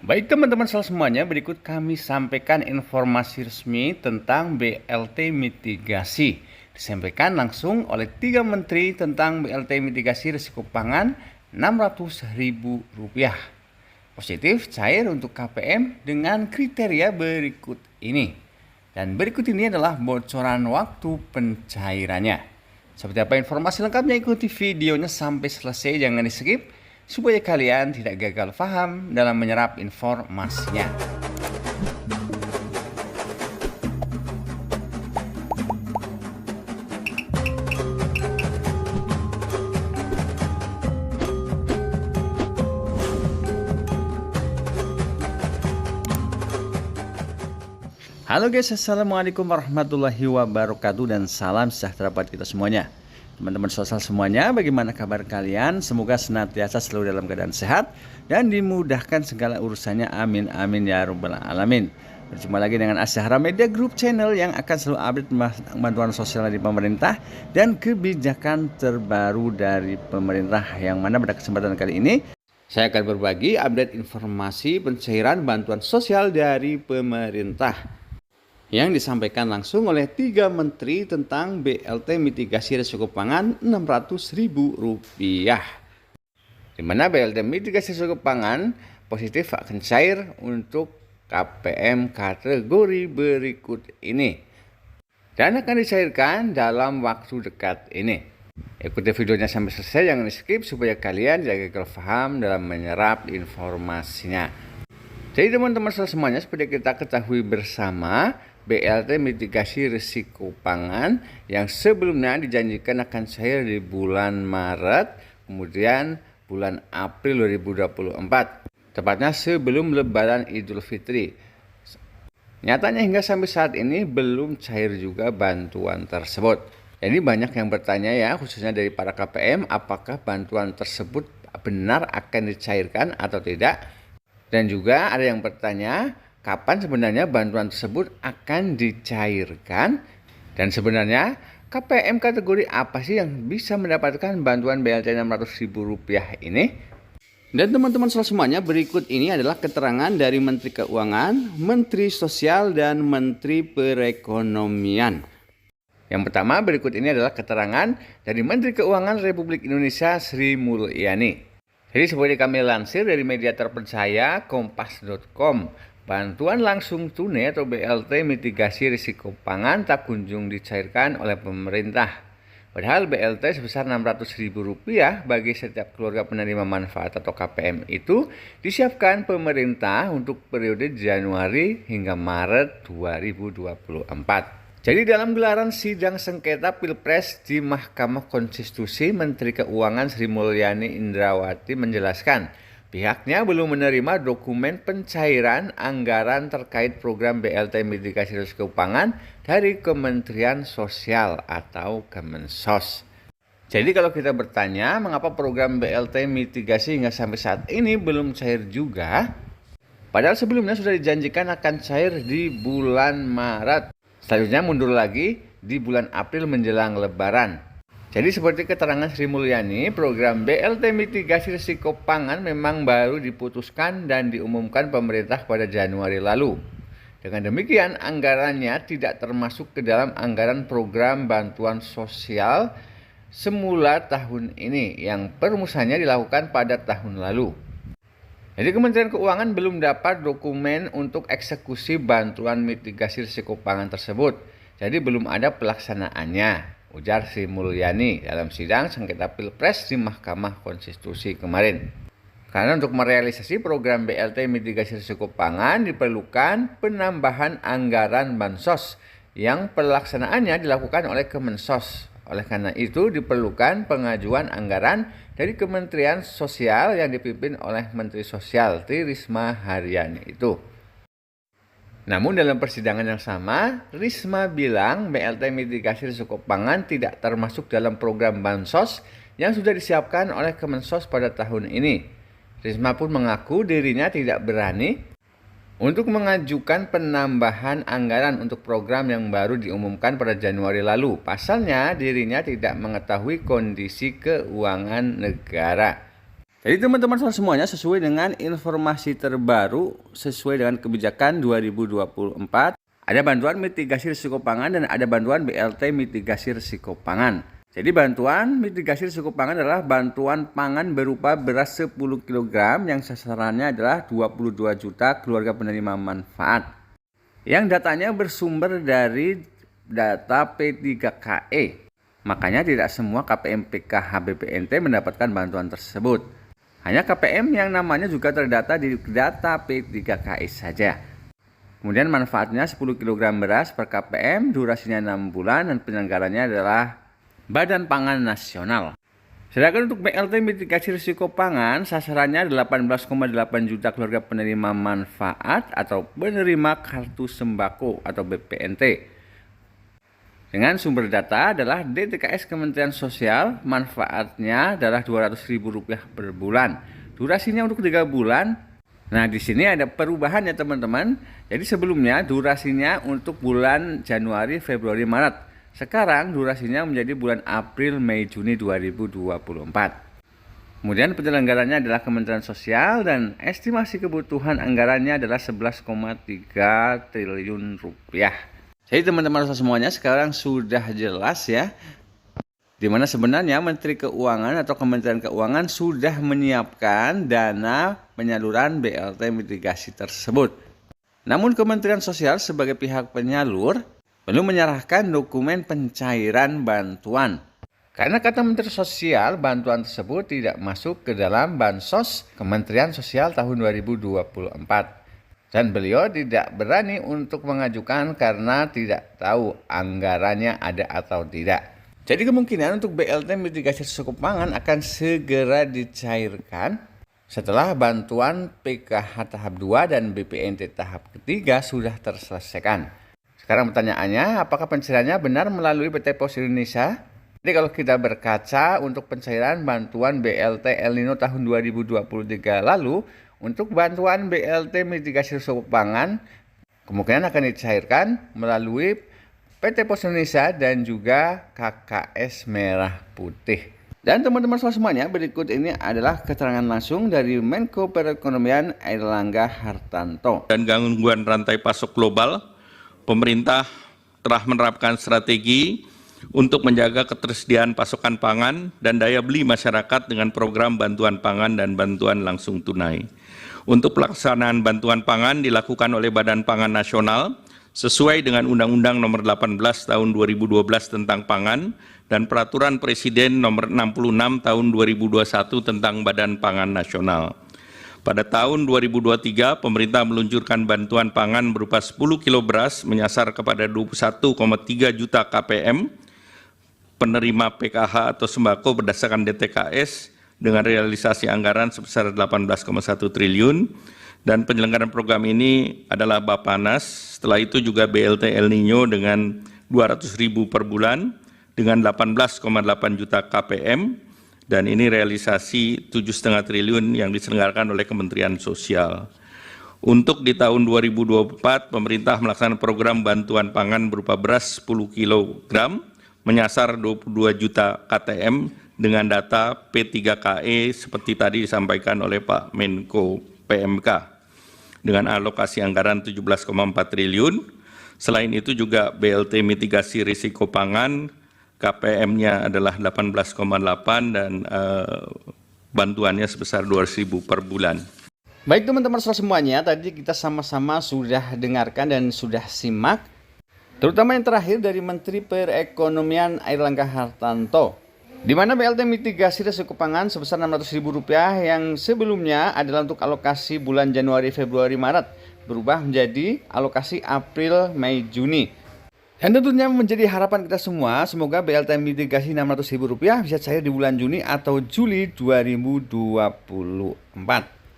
Baik teman-teman semuanya, berikut kami sampaikan informasi resmi tentang BLT mitigasi. Disampaikan langsung oleh 3 menteri tentang BLT mitigasi risiko pangan Rp600.000. Positif cair untuk KPM dengan kriteria berikut ini. Dan berikut ini adalah bocoran waktu pencairannya. Seperti apa informasi lengkapnya, ikuti videonya sampai selesai, jangan di skip supaya kalian tidak gagal paham dalam menyerap informasinya. Halo guys, assalamualaikum warahmatullahi wabarakatuh dan salam sejahtera buat kita semuanya. Teman-teman sosial semuanya, bagaimana kabar kalian? Semoga senantiasa selalu dalam keadaan sehat dan dimudahkan segala urusannya. Amin amin ya rabbal alamin. Berjumpa lagi dengan Asyahra Media Group Channel yang akan selalu update bantuan sosial dari pemerintah dan kebijakan terbaru dari pemerintah, yang mana pada kesempatan kali ini saya akan berbagi update informasi pencairan bantuan sosial dari pemerintah yang disampaikan langsung oleh 3 menteri tentang BLT mitigasi risiko pangan Rp600.000. Di mana BLT mitigasi risiko pangan positif akan cair untuk KPM kategori berikut ini dan akan dicairkan dalam waktu dekat ini. Ikuti videonya sampai selesai, jangan di skip supaya kalian jaga paham dalam menyerap informasinya. Jadi teman-teman semuanya, seperti kita ketahui bersama, BLT mitigasi risiko pangan yang sebelumnya dijanjikan akan cair di bulan Maret, kemudian bulan April 2024, tepatnya sebelum Lebaran Idul Fitri. Nyatanya hingga sampai saat ini belum cair juga bantuan tersebut. Jadi banyak yang bertanya ya, khususnya dari para KPM, apakah bantuan tersebut benar akan dicairkan atau tidak. Dan juga ada yang bertanya, kapan sebenarnya bantuan tersebut akan dicairkan? Dan sebenarnya KPM kategori apa sih yang bisa mendapatkan bantuan BLT Rp600.000 ini? Dan teman-teman semuanya, berikut ini adalah keterangan dari Menteri Keuangan, Menteri Sosial, dan Menteri Perekonomian. Yang pertama, berikut ini adalah keterangan dari Menteri Keuangan Republik Indonesia Sri Mulyani. Jadi seperti kami lansir dari media terpercaya kompas.com, bantuan langsung tunai atau BLT mitigasi risiko pangan tak kunjung dicairkan oleh pemerintah. Padahal BLT sebesar Rp600.000 bagi setiap keluarga penerima manfaat atau KPM itu disiapkan pemerintah untuk periode Januari hingga Maret 2024. Jadi dalam gelaran sidang sengketa Pilpres di Mahkamah Konstitusi, Menteri Keuangan Sri Mulyani Indrawati menjelaskan pihaknya belum menerima dokumen pencairan anggaran terkait program BLT mitigasi risiko pangan dari Kementerian Sosial atau Kemensos. Jadi kalau kita bertanya mengapa program BLT mitigasi hingga sampai saat ini belum cair juga, padahal sebelumnya sudah dijanjikan akan cair di bulan Maret. Selanjutnya mundur lagi di bulan April menjelang Lebaran. Jadi seperti keterangan Sri Mulyani, program BLT mitigasi risiko pangan memang baru diputuskan dan diumumkan pemerintah pada Januari lalu. Dengan demikian, anggarannya tidak termasuk ke dalam anggaran program bantuan sosial semula tahun ini yang perumusannya dilakukan pada tahun lalu. Jadi Kementerian Keuangan belum dapat dokumen untuk eksekusi bantuan mitigasi risiko pangan tersebut. Jadi belum ada pelaksanaannya, ujar Sri Mulyani dalam sidang sengketa Pilpres di Mahkamah Konstitusi kemarin. Karena untuk merealisasi program BLT mitigasi risiko pangan diperlukan penambahan anggaran bansos yang pelaksanaannya dilakukan oleh Kemensos. Oleh karena itu diperlukan pengajuan anggaran dari Kementerian Sosial yang dipimpin oleh Menteri Sosial Tri Risma Haryani itu. Namun dalam persidangan yang sama, Risma bilang BLT mitigasi risiko pangan tidak termasuk dalam program bansos yang sudah disiapkan oleh Kemensos pada tahun ini. Risma pun mengaku dirinya tidak berani untuk mengajukan penambahan anggaran untuk program yang baru diumumkan pada Januari lalu. Pasalnya, dirinya tidak mengetahui kondisi keuangan negara. Jadi teman-teman semuanya, sesuai dengan informasi terbaru, sesuai dengan kebijakan 2024, ada bantuan mitigasi risiko pangan dan ada bantuan BLT mitigasi risiko pangan. Jadi bantuan mitigasi risiko pangan adalah bantuan pangan berupa beras 10 kg yang sasarannya adalah 22 juta keluarga penerima manfaat. Yang datanya bersumber dari data P3KE. Makanya tidak semua KPM PKH BPNT mendapatkan bantuan tersebut. Hanya KPM yang namanya juga terdata di data P3KI saja. Kemudian manfaatnya 10 kg beras per KPM, durasinya 6 bulan dan penyelenggaranya adalah Badan Pangan Nasional. Sedangkan untuk BLT mitigasi risiko pangan, sasarannya 18,8 juta keluarga penerima manfaat atau penerima kartu sembako atau BPNT. Dengan sumber data adalah DTKS Kementerian Sosial, manfaatnya adalah Rp200.000 per bulan. Durasinya untuk 3 bulan. Nah, di sini ada perubahan ya teman-teman. Jadi sebelumnya durasinya untuk bulan Januari, Februari, Maret. Sekarang durasinya menjadi bulan April, Mei, Juni 2024. Kemudian penyelenggaranya adalah Kementerian Sosial dan estimasi kebutuhan anggarannya adalah Rp11,3 triliun. Jadi teman-teman semuanya sekarang sudah jelas ya, dimana sebenarnya Menteri Keuangan atau Kementerian Keuangan sudah menyiapkan dana penyaluran BLT mitigasi tersebut. Namun Kementerian Sosial sebagai pihak penyalur belum menyerahkan dokumen pencairan bantuan. Karena kata Menteri Sosial, bantuan tersebut tidak masuk ke dalam Bansos Kementerian Sosial tahun 2024. Dan beliau tidak berani untuk mengajukan karena tidak tahu anggarannya ada atau tidak. Jadi kemungkinan untuk BLT mitigasi risiko pangan akan segera dicairkan setelah bantuan PKH tahap 2 dan BPNT tahap ketiga sudah terselesaikan. Sekarang pertanyaannya, apakah pencairannya benar melalui PT Pos Indonesia? Jadi kalau kita berkaca untuk pencairan bantuan BLT El Nino tahun 2023 lalu, untuk bantuan BLT mitigasi risiko pangan kemungkinan akan dicairkan melalui PT Pos Indonesia dan juga KKS Merah Putih. Dan teman-teman semuanya, berikut ini adalah keterangan langsung dari Menko Perekonomian Airlangga Hartarto. Dan gangguan rantai pasok global, pemerintah telah menerapkan strategi untuk menjaga ketersediaan pasokan pangan dan daya beli masyarakat dengan program bantuan pangan dan bantuan langsung tunai. Untuk pelaksanaan bantuan pangan dilakukan oleh Badan Pangan Nasional sesuai dengan Undang-Undang Nomor 18 Tahun 2012 tentang Pangan dan Peraturan Presiden Nomor 66 Tahun 2021 tentang Badan Pangan Nasional. Pada tahun 2023, pemerintah meluncurkan bantuan pangan berupa 10 kilo beras menyasar kepada 21,3 juta KPM penerima PKH atau sembako berdasarkan DTKS dengan realisasi anggaran sebesar 18,1 triliun dan penyelenggaraan program ini adalah Bappenas. Setelah itu juga BLT El Nino dengan 200.000 per bulan dengan 18,8 juta KPM dan ini realisasi 7,5 triliun yang diselenggarakan oleh Kementerian Sosial. Untuk di tahun 2024, pemerintah melaksanakan program bantuan pangan berupa beras 10 kg menyasar 22 juta KTM dengan data P3KE seperti tadi disampaikan oleh Pak Menko PMK dengan alokasi anggaran 17,4 triliun. Selain itu juga BLT mitigasi risiko pangan KPM-nya adalah 18,8 dan bantuannya sebesar 200.000 per bulan. Baik teman-teman semuanya, tadi kita sama-sama sudah dengarkan dan sudah simak, terutama yang terakhir dari Menteri Perekonomian Airlangga Hartarto, di mana BLT mitigasi risiko pangan sebesar Rp600.000 yang sebelumnya adalah untuk alokasi bulan Januari, Februari, Maret berubah menjadi alokasi April, Mei, Juni. Dan tentunya menjadi harapan kita semua, semoga BLT mitigasi Rp600.000 bisa cair di bulan Juni atau Juli 2024.